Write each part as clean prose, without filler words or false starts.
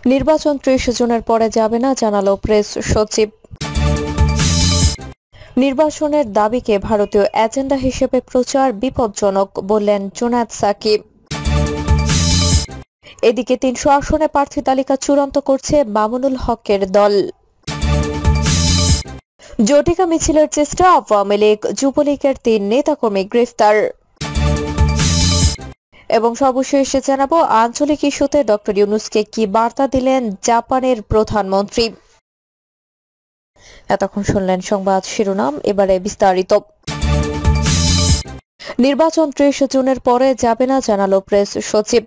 নির্বাচন ৩০ জুনের পরে যাবে না, জানালো প্রেস সচিব। নির্বাচনের দাবিকে ভারতীয় এজেন্ডা হিসেবে প্রচার বিপজ্জনক, বললেন জুনায়েদ সাকিব। এদিকে ৩০০ আসনে প্রার্থী তালিকা চূড়ান্ত করছে মামুনুল হকের দল। জটিকা মিছিলের চেষ্টা, আওয়ামী লীগ যুবলীগের ৩ নেতাকর্মী গ্রেফতার। এবং সর্বশেষ জানাবো আঞ্চলিক ইস্যুতে ডক্টর ইউনূসকে কি বার্তা দিলেন জাপানের প্রধানমন্ত্রী। এতক্ষণ শুনলেন সংবাদ শিরোনাম, এবারে বিস্তারিত। নির্বাচন ৩০ জুনের পরে যাবে না, জানালো প্রেস সচিব।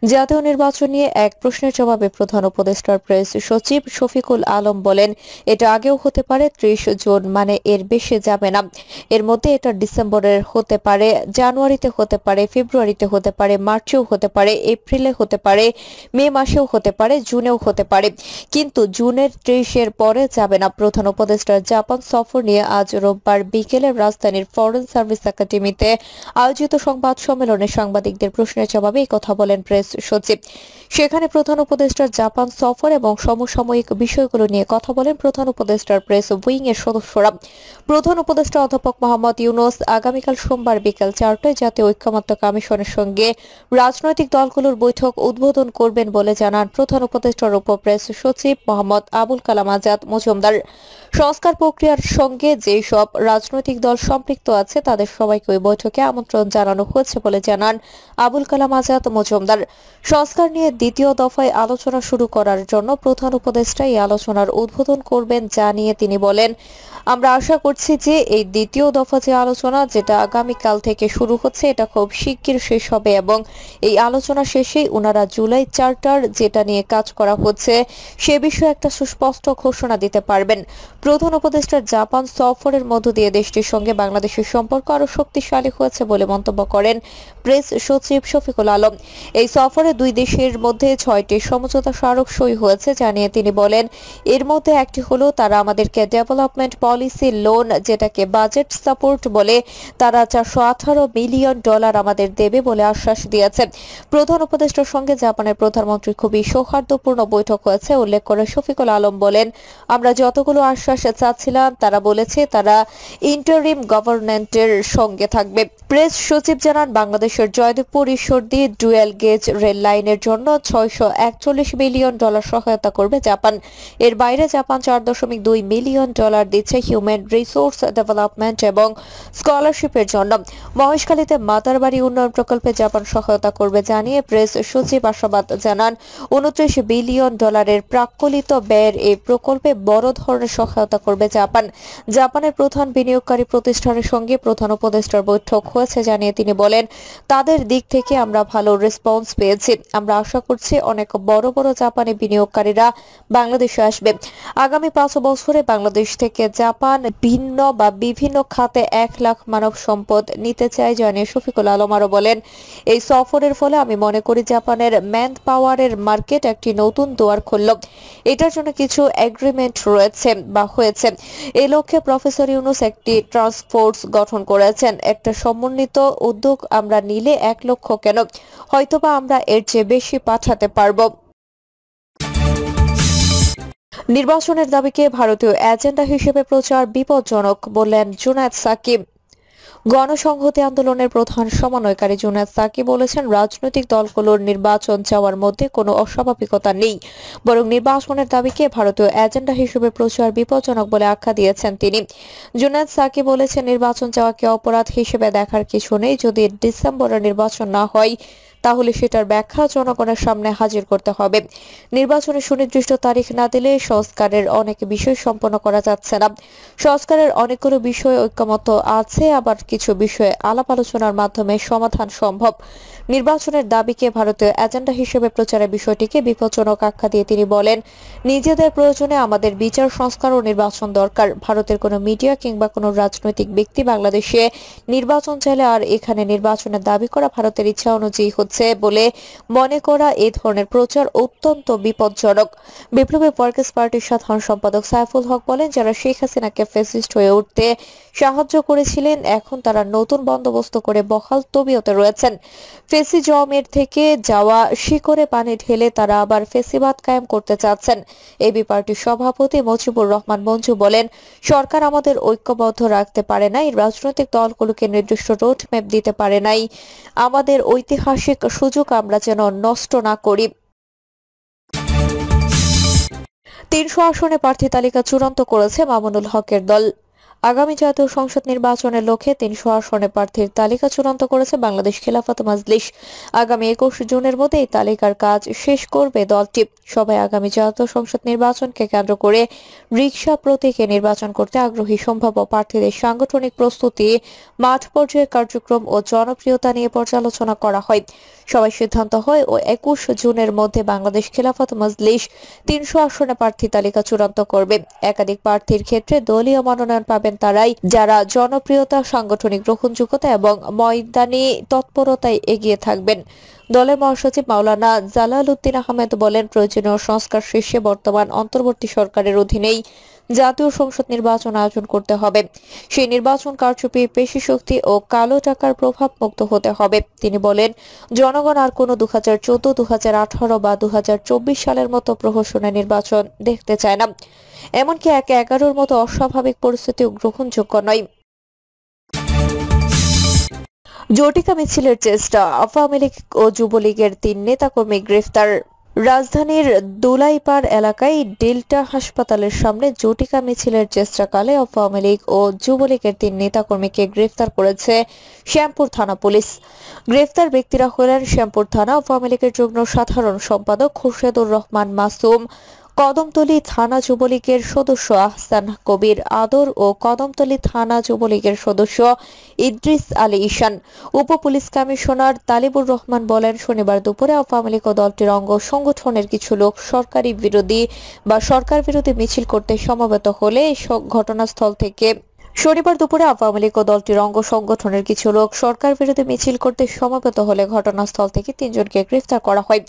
জাতীয় নির্বাচন নিয়ে এক প্রশ্নের জবাবে প্রধান উপদেষ্টার প্রেস সচিব শফিকুল আলম বলেন, এটা আগেও হতে পারে, ৩০ জুন মানে এর বেশি যাবে না। এর মধ্যে এটা ডিসেম্বরের হতে পারে, জানুয়ারিতে হতে পারে, ফেব্রুয়ারিতে হতে পারে, মার্চেও হতে পারে, এপ্রিলে হতে পারে, মে মাসেও হতে পারে, জুনেও হতে পারে, কিন্তু জুনের ৩০-এর পরে যাবে না। প্রধান উপদেষ্টার জাপান সফর নিয়ে আজ রোববার বিকেলে রাজধানীর ফরেন সার্ভিস একাডেমিতে আয়োজিত সংবাদ সম্মেলনে সাংবাদিকদের প্রশ্নের জবাবে এই কথা বলেন প্রেস সচিব। সেখানে প্রধান উপদেষ্টার জাপান সফর এবং সমসাময়িক বিষয়গুলো নিয়ে কথা বলেন প্রধান উপদেষ্টার প্রেস উইং এর সদস্যরা। প্রধান উপদেষ্টা অধ্যাপক মোহাম্মদ ইউনূস আগামীকাল সোমবার বিকেল ৪টায় জাতীয় ঐকমত্য কমিশনের সঙ্গে রাজনৈতিক দলগুলোর বৈঠক উদ্বোধন করবেন বলে জানান প্রধান উপদেষ্টার উপ প্রেস সচিব মোহাম্মদ আবুল কালাম আজাদ মজুমদার। সংস্কার প্রক্রিয়ার সঙ্গে যেসব রাজনৈতিক দল সম্পৃক্ত আছে তাদের সবাইকে ওই বৈঠকে আমন্ত্রণ জানানো হয়েছে বলে জানান আবুল কালাম আজাদ মজুমদার। সংস্কার নিয়ে দ্বিতীয় দফায় আলোচনা শুরু করার জন্য প্রধান উপদেষ্টা এই আলোচনার উদ্বোধন করবেন, যা নিয়ে তিনি বলেন, আমরা আশা করছি যে এই দ্বিতীয় দফা যে আলোচনা, যেটা আগামীকাল থেকে শুরু হচ্ছে, এটা খুব শিগগির শেষ হবে এবং এই আলোচনা শেষেই উনারা জুলাই চার্টার যেটা নিয়ে কাজ করা হচ্ছে সে বিষয়ে একটা সুস্পষ্ট ঘোষণা দিতে পারবেন। প্রধান উপদেষ্টার জাপান সফরের মধ্য দিয়ে দেশটির সঙ্গে বাংলাদেশের সম্পর্ক আরো শক্তিশালী হয়েছে বলে মন্তব্য করেন প্রেস সচিব শফিকুল আলম। এই সফরে দুই দেশের মধ্যে ৬টি সমঝোতা স্মারক সই হয়েছে, জানিয়ে তিনি বলেন, এর মধ্যে একটি হলো তারা আমাদেরকে ডেভেলপমেন্ট পলিসি লোন, যেটাকে বাজেট সাপোর্ট বলে, তারা $৪১৮ মিলিয়ন আমাদের দেবে বলে আশ্বাস দিয়েছে। প্রধান উপদেষ্টার সঙ্গে জাপানের প্রধানমন্ত্রী খুবই সৌহার্দ্যপূর্ণ বৈঠক হয়েছে উল্লেখ করে শফিকুল আলম বলেন, আমরা যতগুলো আশ্বাস চাচ্ছিলাম তারা বলেছে তারা ইন্টারিম গভর্নমেন্টের সঙ্গে থাকবে। প্রেস সচিব জানান, বাংলাদেশের Joydebpur Ishwardi dual gauge rail লাইনের জন্য $৬৪১ মিলিয়ন সহায়তা করবে জাপান। এর বাইরে জাপান $৪.২ মিলিয়ন দিচ্ছে হিউম্যান রিসোর্স ডেভেলপমেন্ট এবং স্কলারশিপের জন্য। মহেশখালীতে মাতারবাড়ি উন্নয়ন প্রকল্পে জাপান সহায়তা করবে জানিয়ে প্রেস সচিব আশাবাদ জানান, $২৯ বিলিয়ন প্রাক্কলিত ব্যয়ের এই প্রকল্পে বড় ধরনের সহায়তা করবে জাপান। জাপানের প্রধান বিনিয়োগকারী প্রতিষ্ঠানের সঙ্গে প্রধান উপদেষ্টার বৈঠক হয়েছে জানিয়ে তিনি বলেন, তাদের দিক থেকে আমরা ভালো রেসপন্স পেয়েছি। আমরা আশা করছি অনেক বড় বড় জাপানি বিনিয়োগকারীরা বাংলাদেশে আসবে। আগামী ৫ বছরে বাংলাদেশ থেকে জাপান বিভিন্ন খাতে ১ লাখ মানব সম্পদ নিতে চায়, জানিয়ে শফিকুল আলম আরো বলেন, এই সফরের ফলে আমি মনে করি জাপানের ম্যান পাওয়ারের মার্কেট একটি নতুন দুয়ার খুলল। এটার জন্য কিছু এগ্রিমেন্ট রয়েছে বা হয়েছে। এই লক্ষ্যে প্রফেসর ইউনূস একটি টাস্ক ফোর্স গঠন করেছেন। একটা সমন্বিত উদ্যোগ আমরা নিলে ১ লক্ষ কেন, হয়তোবা আমরা এর চেয়ে বেশি পাঠাতে পারব। নির্বাচনের দাবিকে ভারতীয় এজেন্ডা হিসেবে প্রচার বিপজ্জনক, বললেন জুনায়েদ সাকিব। গণসংহতি আন্দোলনের প্রধান সমন্বয়কারী জুনায়েদ সাকিব বলেছেন, রাজনৈতিক দলগুলোর নির্বাচন চাওয়ার মধ্যে কোনো অস্বাভাবিকতা নেই, বরং নির্বাচনের দাবিকে ভারতীয় এজেন্ডা হিসেবে প্রচার বিপজ্জনক বলে আখ্যা দিয়েছেন তিনি। জুনায়েদ সাকিব বলেছেন, নির্বাচন চাওয়াকে অপরাধ হিসেবে দেখার কিছু নেই। যদি ডিসেম্বরে নির্বাচন না হয় তাহলে সেটার ব্যাখ্যা জনগণের সামনে হাজির করতে হবে। নির্বাচনের সুনির্দিষ্ট তারিখ না দিলে সংস্কারের অনেক বিষয় সম্পন্ন করা যাচ্ছে না। সংস্কারের অনেকগুলো বিষয়ে ঐকমত্য আছে, আবার কিছু বিষয়ে আলাপ আলোচনার মাধ্যমে সমাধান সম্ভব। নির্বাচনের দাবিকে ভারতীয় এজেন্ডা হিসেবে প্রচারের বিষয়টিকে বিপজ্জনক আখ্যা দিয়ে তিনি বলেন, নিজেদের প্রয়োজনে আমাদের বিচার সংস্কার ও নির্বাচন দরকার। ভারতের কোনো মিডিয়া কিংবা কোনো রাজনৈতিক ব্যক্তি বাংলাদেশে নির্বাচন চাইলে আর এখানে নির্বাচনের দাবি করা ভারতের ইচ্ছা অনুযায়ী হচ্ছে বলে মনে করা এই ধরনের প্রচার অত্যন্ত বিপজ্জনক। বিপ্লবী ওয়ার্কার্স পার্টির সাধারণ সম্পাদক সাইফুল হক বলেন, যারা শেখ হাসিনাকে ফ্যাসিস্ট হয়ে উঠতে সাহায্য করেছিলেন এখন তারা নতুন বন্দোবস্ত করে বহাল তবিয়তে রয়েছেন। ফেসিজমের থেকে যাওয়া শিকড়ে পানি ঢেলে তারা আবার ফেসিবাদ কায়েম করতে চাচ্ছেন। এবি পার্টির সভাপতি মুজিবুর রহমান মঞ্জু বলেন, সরকার আমাদের ঐক্যবদ্ধ রাখতে পারে নাই, রাজনৈতিক দলগুলোকে নির্দিষ্ট রোডম্যাপ দিতে পারে নাই। আমাদের ঐতিহাসিক সুযোগ আমরা যেন নষ্ট না করি। ৩০০ আসনে প্রার্থী তালিকা চূড়ান্ত করেছে মামুনুল হকের দল। আগামী জাতীয় সংসদ নির্বাচনের লক্ষ্যে ৩০০ আসনে প্রার্থীর তালিকা চূড়ান্ত করেছে বাংলাদেশ খেলাফত মজলিস। আগামী ২১ জুনের মধ্যে এই তালিকার কাজ শেষ করবে দলটি। সবাই আগামী জাতীয় সংসদ নির্বাচনকে কেন্দ্র করে রিকশা প্রতীকে নির্বাচন করতে আগ্রহী। সম্ভাব্য প্রার্থীদের সাংগঠনিক প্রস্তুতি, মাঠ পর্যায়ের কার্যক্রম ও জনপ্রিয়তা নিয়ে পর্যালোচনা করা হয়। সবাই সিদ্ধান্ত হয় ও ২১ জুনের মধ্যে বাংলাদেশ খেলাফত মজলিস ৩০০ আসনে প্রার্থী তালিকা চূড়ান্ত করবে। একাধিক প্রার্থীর ক্ষেত্রে দলীয় মনোনয়ন পাবেন তারাই যারা জনপ্রিয়তা, সাংগঠনিক গ্রহণযোগ্যতা এবং ময়দানি তৎপরতায় এগিয়ে থাকবেন। দলের মহাসচিব মাওলানা জালাল উদ্দিন আহমেদ বলেন, প্রয়োজনীয় সংস্কার শীর্ষে বর্তমান অন্তর্বর্তী সরকারের অধীনেই জাতীয় সংসদ নির্বাচন আয়োজন করতে হবে। সেই নির্বাচন কারচুপি, পেশি শক্তি ও কালো টাকার প্রভাব মুক্ত হতে হবে। তিনি বলেন, জনগণ আর কোনো 2014, 2018 বা 2024 সালের মতো প্রহসনের নির্বাচন দেখতে চায় না। এমনকি 1/11-র মতো অস্বাভাবিক পরিস্থিতিও গ্রহণযোগ্য নয়। জটিকা মিছিলের চেষ্টা, আওয়ামী লীগ ও যুবলীগের 3 নেতাকর্মী গ্রেফতার। রাজধানীর দুলাইপাড় এলাকায় ডেল্টা হাসপাতালের সামনে জটিকা মিছিলের চেষ্টাকালে আওয়ামী লীগ ও যুবলীগের 3 নেতাকর্মীকে গ্রেফতার করেছে শ্যামপুর থানা পুলিশ। গ্রেফতার ব্যক্তিরা হলেন শ্যামপুর থানা আওয়ামী লীগের যুগ্ম সাধারণ সম্পাদক খোরশেদুর রহমান মাসুম, কদমতলী থানা যুবলীগের সদস্য আহসান কবির আদর ও কদমতলী থানা যুবলীগের সদস্য ইদ্রিস আলী ঈশান। উপ পুলিশ কমিশনার তালিবুর রহমান বলেন, শনিবার দুপুরে আওয়ামী লীগ ও দলটির অঙ্গ সংগঠনের কিছু লোক সরকার বিরোধী মিছিল করতে সমবেত হলে ঘটনাস্থল থেকে শনিবার দুপুরে আওয়ামী লীগ ও দলটির অঙ্গ সংগঠনের কিছু লোক সরকার বিরোধী মিছিল করতে সমবেত হলে ঘটনাস্থল থেকে 3 জনকে গ্রেফতার করা হয়।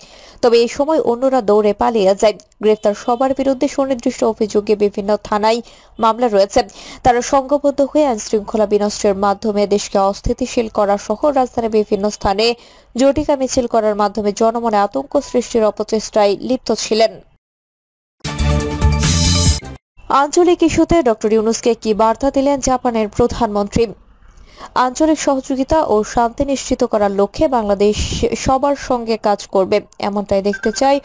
তবে এই সময় অন্যরা দৌড়ে পালিয়ে যায়। গ্রেফতার সবার বিরুদ্ধে সুনির্দিষ্ট অভিযোগে বিভিন্ন থানায় মামলা রয়েছে। তারা সংঘবদ্ধ হয়ে আইনশৃঙ্খলা বিনষ্টের মাধ্যমে দেশকে অস্থিতিশীল করা সহ রাজধানীর বিভিন্ন স্থানে জটিকা মিছিল করার মাধ্যমে জনমনে আতঙ্ক সৃষ্টির অপচেষ্টায় লিপ্ত ছিলেন। আঞ্চলিক ইস্যুতে ডক্টর ইউনূসকে কি বার্তা দিলেন জাপানের প্রধানমন্ত্রী? আঞ্চলিক সহযোগিতা ও শান্তি নিশ্চিত করার লক্ষ্যে বাংলাদেশ সবার সঙ্গে কাজ করবে, এমনটাই দেখতে চায়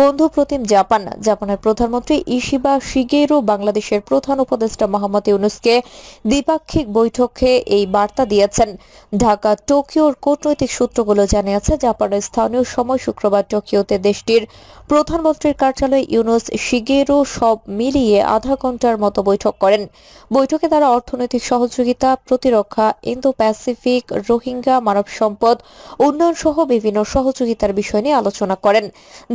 বন্ধু প্রতিম জাপান। জাপানের প্রধানমন্ত্রী ইশিবা শিগেরু বাংলাদেশের প্রধান উপদেষ্টা মোহাম্মদ ইউনূসকে দ্বিপাক্ষিক বৈঠকে এই বার্তা দিয়েছেন। ঢাকা টোকিওর কূটনৈতিক সূত্রগুলো জানিয়েছে, জাপানের স্থানীয় সময় শুক্রবার টোকিওতে দেশটির প্রধানমন্ত্রীর কার্যালয়ে ইউনূস শিগেরু সব মিলিয়ে আধা ঘন্টার মতো বৈঠক করেন। বৈঠকে তারা অর্থনৈতিক সহযোগিতা, প্রতিরক্ষা, ইন্দো প্যাসিফিক, রোহিঙ্গা, মানব সম্পদ উন্নয়ন সহ বিভিন্ন সহযোগিতার বিষয় নিয়ে আলোচনা করেন।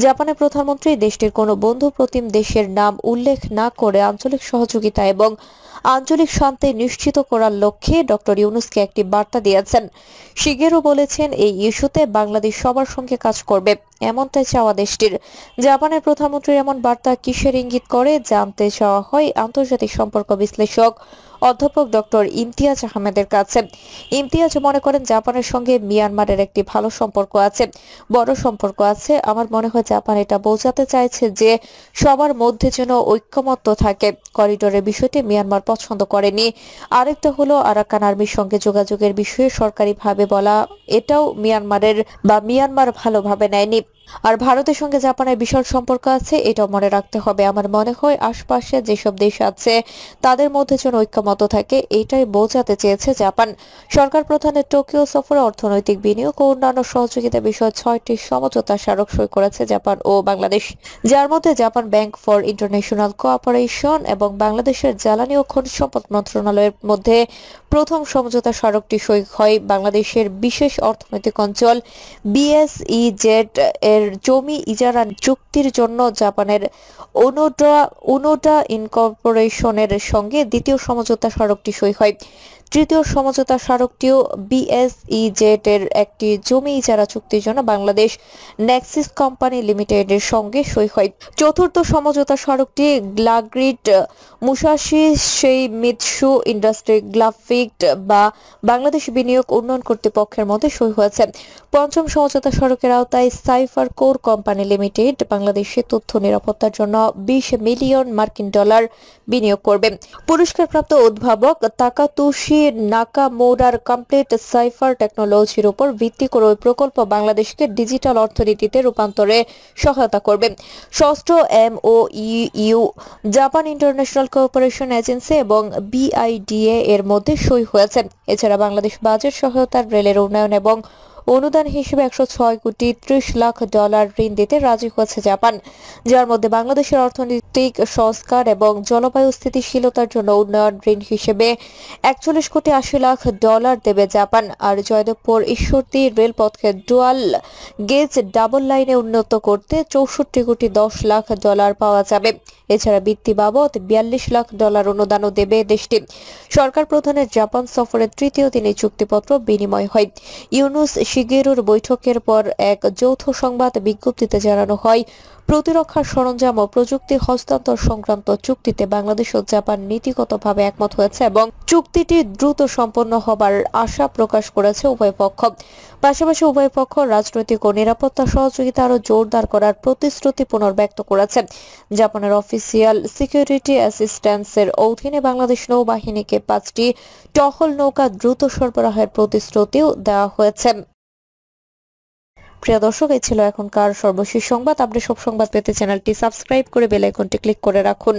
জাপানের প্রধানমন্ত্রী দেশটির কোনো বন্ধু প্রতিম দেশের নাম উল্লেখ না করে আঞ্চলিক সহযোগিতা এবং আঞ্চলিক শান্তি নিশ্চিত করার লক্ষ্যে ডক্টর ইউনূসকে একটি বার্তা দিয়েছেন। শিগেরু বলেছেন, এই ইস্যুতে বাংলাদেশ সবার সঙ্গে কাজ করবে, এমনটাই চাওয়া দেশটির। জাপানের প্রধানমন্ত্রীর এমন বার্তা কিসের ইঙ্গিত করে জানতে চাওয়া হয় আন্তর্জাতিক সম্পর্ক বিশ্লেষক অধ্যাপক ডক্টর ইমতিয়াজ আহমেদের কাছে। ইমতিয়াজ মনে করেন, জাপানের সঙ্গে মিয়ানমারের একটি ভালো সম্পর্ক আছে, বড় সম্পর্ক আছে। আমার মনে হয় জাপান এটা বোঝাতে চাইছে যে সবার মধ্যে যেন ঐক্যমত্য থাকে। করিডোরের বিষয়টি মিয়ানমার পছন্দ করেনি। আরেকটা হলো আরাকান আর্মির সঙ্গে যোগাযোগের বিষয়ে সরকারিভাবে বলা, এটাও মিয়ানমার ভালোভাবে নেয়নি। আর ভারতের সঙ্গে জাপানের বিশাল সম্পর্ক আছে, এটাও মনে রাখতে হবে। আমার মনে হয় আশপাশে যেসব দেশ আছে তাদের মধ্যে যেন ঐক্যমত থাকে, এটাই বোঝাতে চেয়েছে জাপান। সরকার প্রধানের টোকিও সফরে অর্থনৈতিক বিনিয়োগ ও অন্যান্য সহযোগিতা বিষয়ে 6টি সমঝোতা স্মারক সই করেছে জাপান ও বাংলাদেশ, যার মধ্যে Japan bank for international cooperation এবং বাংলাদেশের জ্বালানি ও খনিজ সম্পদ মন্ত্রণালয়ের মধ্যে প্রথম সমঝোতা স্মারকটি সই হয় বাংলাদেশের বিশেষ অর্থনৈতিক অঞ্চল বিএসইজেড এর জমি ইজারা চুক্তির জন্য জাপানের ওনোডা ইনকর্পোরেশনের সঙ্গে দ্বিতীয় সমঝোতা স্মারকটি সই হয় তৃতীয় সমঝোতা স্মারকটিও বিএসইজেড এর একটি জমি ইজারা চুক্তির জন্য বাংলাদেশ নেক্সিস কোম্পানি লিমিটেডের সঙ্গে সই হয়। চতুর্থ সমঝোতা স্মারকটি গ্লাগ্রিড মুসাশি সেইমিৎসু ইন্ডাস্ট্রি গ্রাফিক্ট বা বাংলাদেশ বিনিয়োগ উন্নয়ন কর্তৃপক্ষের মধ্যে সই হয়েছে। পঞ্চম সমঝোতা স্মারকের আওতায় সাইফার কোর কোম্পানি লিমিটেড বাংলাদেশে তথ্য নিরাপত্তার জন্য 20 মিলিয়ন মার্কিন ডলার বিনিয়োগ করবে। পুরস্কারপ্রাপ্ত উদ্ভাবক তাকাতুশি নাকামোরার কমপ্লিট সাইফার টেকনোলজির উপর ভিত্তি করে ওই প্রকল্প বাংলাদেশকে ডিজিটাল অর্থনীতিতে রূপান্তরে সহায়তা করবে। ষষ্ঠ MoU Japan international cooperation agency এবং বিআইডিএ এর মধ্যে সই হয়েছে। এছাড়া বাংলাদেশ বাজেট সহায়তার রেলের উন্নয়ন এবং অনুদান হিসেবে 106 কোটি 30 লাখ ডলার ঋণ দিতে রাজি হয়েছে জাপান, যার মধ্যে বাংলাদেশের অর্থনৈতিক সংস্কার এবং জলবায়ু স্থিতিশীলতার জন্য উন্নয়ন ঋণ হিসেবে 41 কোটি 80 লাখ ডলার দেবে জাপান। আর জয়দেবপুর ঈশ্বরদী রেলপথকে ডুয়াল গেজ ডাবল লাইনে উন্নত করতে 64 কোটি 10 লাখ ডলার পাওয়া যাবে। এছাড়া বৃত্তি বাবদ 42 লাখ ডলার অনুদানও দেবে দেশটি। সরকার প্রধানের জাপান সফরের তৃতীয় দিনে চুক্তিপত্র বিনিময় হয়। ইউনুস শিগেরুর বৈঠকের পর এক যৌথ সংবাদ বিজ্ঞপ্তিতে জানানো হয়, প্রতিরক্ষা সরঞ্জাম ও প্রযুক্তি হস্তান্তর সংক্রান্ত চুক্তিতে বাংলাদেশ ও জাপান নীতিগতভাবে একমত হয়েছে এবং চুক্তিটি দ্রুত সম্পন্ন হবার আশা প্রকাশ করেছে উভয় পক্ষ। পাশাপাশি উভয় পক্ষ রাজনৈতিক ও নিরাপত্তা সহযোগিতা আরও জোরদার করার প্রতিশ্রুতি পুনর্ব্যক্ত করেছে। জাপানের অফিসিয়াল সিকিউরিটি অ্যাসিস্ট্যান্সের অধীনে বাংলাদেশ নৌবাহিনীকে 5টি টহল নৌকা দ্রুত সরবরাহের প্রতিশ্রুতিও দেওয়া হয়েছে। প্রিয় দর্শক, এই ছিল এখনকার সর্বশেষ সংবাদ। আপনি সব সংবাদ পেতে চ্যানেলটি সাবস্ক্রাইব করে বেল আইকনটি ক্লিক করে রাখুন।